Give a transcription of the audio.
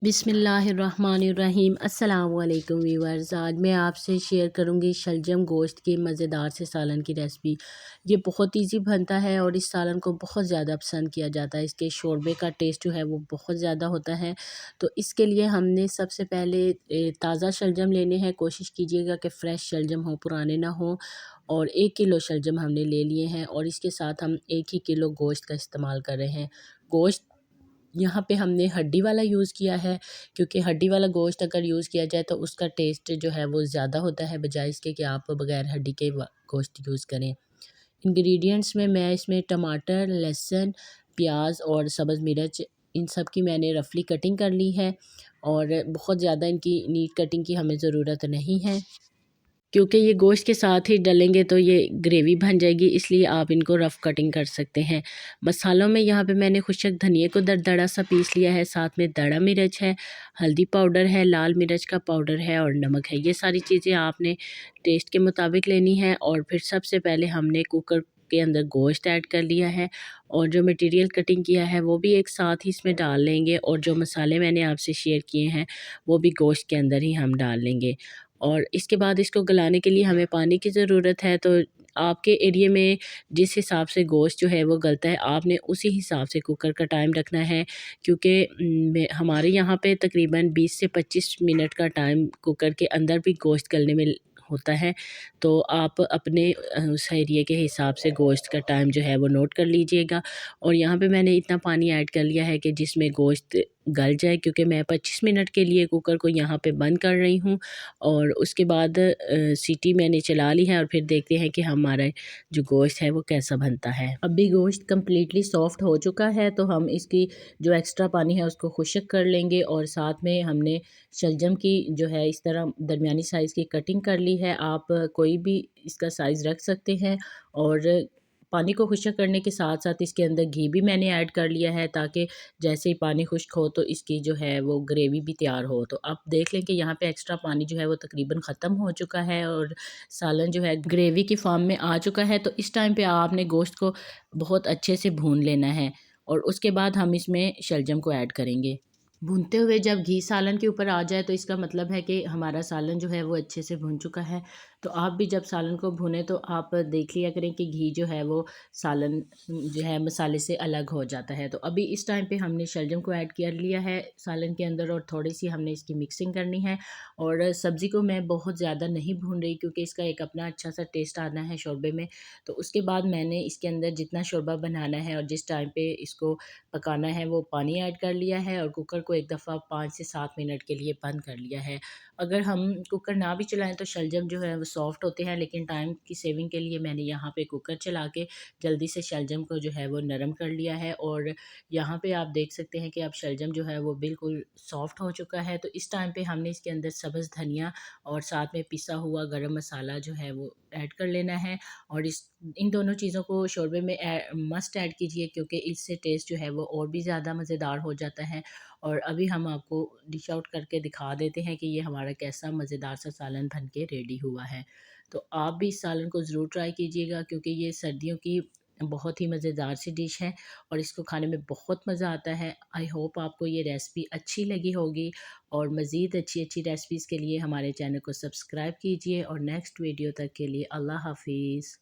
बिस्मिल्लाहिर्रहमानिर्रहीम। अस्सलाम वालेकुम व्यूअर्स। आज मैं आपसे शेयर करूंगी शलजम गोश्त के मज़ेदार से सालन की रेसिपी। ये बहुत इजी बनता है और इस सालन को बहुत ज़्यादा पसंद किया जाता है। इसके शोरबे का टेस्ट जो है वो बहुत ज़्यादा होता है। तो इसके लिए हमने सबसे पहले ताज़ा शलजम लेने हैं। कोशिश कीजिएगा कि फ़्रेश शलजम हो, पुराने ना हो। और 1 किलो शलजम हमने ले लिए हैं और इसके साथ हम 1 ही किलो गोश्त का इस्तेमाल कर रहे हैं। गोश्त यहाँ पे हमने हड्डी वाला यूज़ किया है, क्योंकि हड्डी वाला गोश्त अगर यूज़ किया जाए तो उसका टेस्ट जो है वो ज़्यादा होता है, बजाय इसके कि आप बग़ैर हड्डी के गोश्त यूज़ करें। इंग्रेडिएंट्स में मैं इसमें टमाटर, लहसुन, प्याज और सब्ज़ मिर्च, इन सब की मैंने रफली कटिंग कर ली है। और बहुत ज़्यादा इनकी नीट कटिंग की हमें ज़रूरत नहीं है, क्योंकि ये गोश्त के साथ ही डलेंगे तो ये ग्रेवी बन जाएगी, इसलिए आप इनको रफ़ कटिंग कर सकते हैं। मसालों में यहाँ पे मैंने खुशक धनिया को दरदरा सा पीस लिया है, साथ में दड़ा मिर्च है, हल्दी पाउडर है, लाल मिर्च का पाउडर है और नमक है। ये सारी चीज़ें आपने टेस्ट के मुताबिक लेनी है। और फिर सबसे पहले हमने कुकर के अंदर गोश्त ऐड कर लिया है और जो मटेरियल कटिंग किया है वो भी एक साथ ही इसमें डाल लेंगे, और जो मसाले मैंने आपसे शेयर किए हैं वो भी गोश्त के अंदर ही हम डाल लेंगे। और इसके बाद इसको गलाने के लिए हमें पानी की ज़रूरत है। तो आपके एरिया में जिस हिसाब से गोश्त जो है वो गलता है, आपने उसी हिसाब से कुकर का टाइम रखना है, क्योंकि हमारे यहाँ पे तकरीबन 20 से 25 मिनट का टाइम कुकर के अंदर भी गोश्त गलने में होता है। तो आप अपने उस एरिया के हिसाब से गोश्त का टाइम जो है वो नोट कर लीजिएगा। और यहाँ पे मैंने इतना पानी ऐड कर लिया है कि जिसमें गोश्त गल जाए, क्योंकि मैं 25 मिनट के लिए कुकर को यहाँ पे बंद कर रही हूँ। और उसके बाद सीटी मैंने चला ली है और फिर देखते हैं कि हमारा जो गोश्त है वो कैसा बनता है। अभी गोश्त कम्प्लीटली सॉफ्ट हो चुका है, तो हम इसकी जो एक्स्ट्रा पानी है उसको खुश्क कर लेंगे। और साथ में हमने शलजम की जो है इस तरह दरमियानी साइज़ की कटिंग कर ली है। आप कोई भी इसका साइज़ रख सकते हैं। और पानी को खुश्क करने के साथ साथ इसके अंदर घी भी मैंने ऐड कर लिया है, ताकि जैसे ही पानी खुश्क हो तो इसकी जो है वो ग्रेवी भी तैयार हो। तो आप देख लें कि यहाँ पे एक्स्ट्रा पानी जो है वो तकरीबन ख़त्म हो चुका है और सालन जो है ग्रेवी की फॉर्म में आ चुका है। तो इस टाइम पे आपने गोश्त को बहुत अच्छे से भून लेना है और उसके बाद हम इसमें शलजम को ऐड करेंगे। भूनते हुए जब घी सालन के ऊपर आ जाए तो इसका मतलब है कि हमारा सालन जो है वो अच्छे से भून चुका है। तो आप भी जब सालन को भूनें तो आप देख लिया करें कि घी जो है वो सालन जो है मसाले से अलग हो जाता है। तो अभी इस टाइम पे हमने शलजम को ऐड कर लिया है सालन के अंदर और थोड़ी सी हमने इसकी मिक्सिंग करनी है। और सब्ज़ी को मैं बहुत ज़्यादा नहीं भून रही, क्योंकि इसका एक अपना अच्छा सा टेस्ट आना है शोरबे में। तो उसके बाद मैंने इसके अंदर जितना शोरबा बनाना है और जिस टाइम पे इसको पकाना है वो पानी ऐड कर लिया है और कुकर को एक दफ़ा 5 से 7 मिनट के लिए बंद कर लिया है। अगर हम कुकर ना भी चलाएं तो शलजम जो है वो सॉफ्ट होते हैं, लेकिन टाइम की सेविंग के लिए मैंने यहाँ पे कुकर चला के जल्दी से शलजम को जो है वो नरम कर लिया है। और यहाँ पे आप देख सकते हैं कि अब शलजम जो है वो बिल्कुल सॉफ्ट हो चुका है। तो इस टाइम पे हमने इसके अंदर सब्ज़ धनिया और साथ में पिसा हुआ गरम मसाला जो है वो ऐड कर लेना है। और इन दोनों चीज़ों को शोरबे में मस्ट ऐड कीजिए, क्योंकि इससे टेस्ट जो है वो और भी ज़्यादा मज़ेदार हो जाता है। और अभी हम आपको डिश आउट करके दिखा देते हैं कि ये हमारा कैसा मज़ेदार सा सालन बन के रेडी हुआ है। तो आप भी इस सालन को ज़रूर ट्राई कीजिएगा, क्योंकि ये सर्दियों की बहुत ही मज़ेदार सी डिश है और इसको खाने में बहुत मज़ा आता है। आई होप आपको ये रेसिपी अच्छी लगी होगी। और मज़ीद अच्छी अच्छी रेसिपीज़ के लिए हमारे चैनल को सब्सक्राइब कीजिए। और नेक्स्ट वीडियो तक के लिए अल्लाह हाफिज़।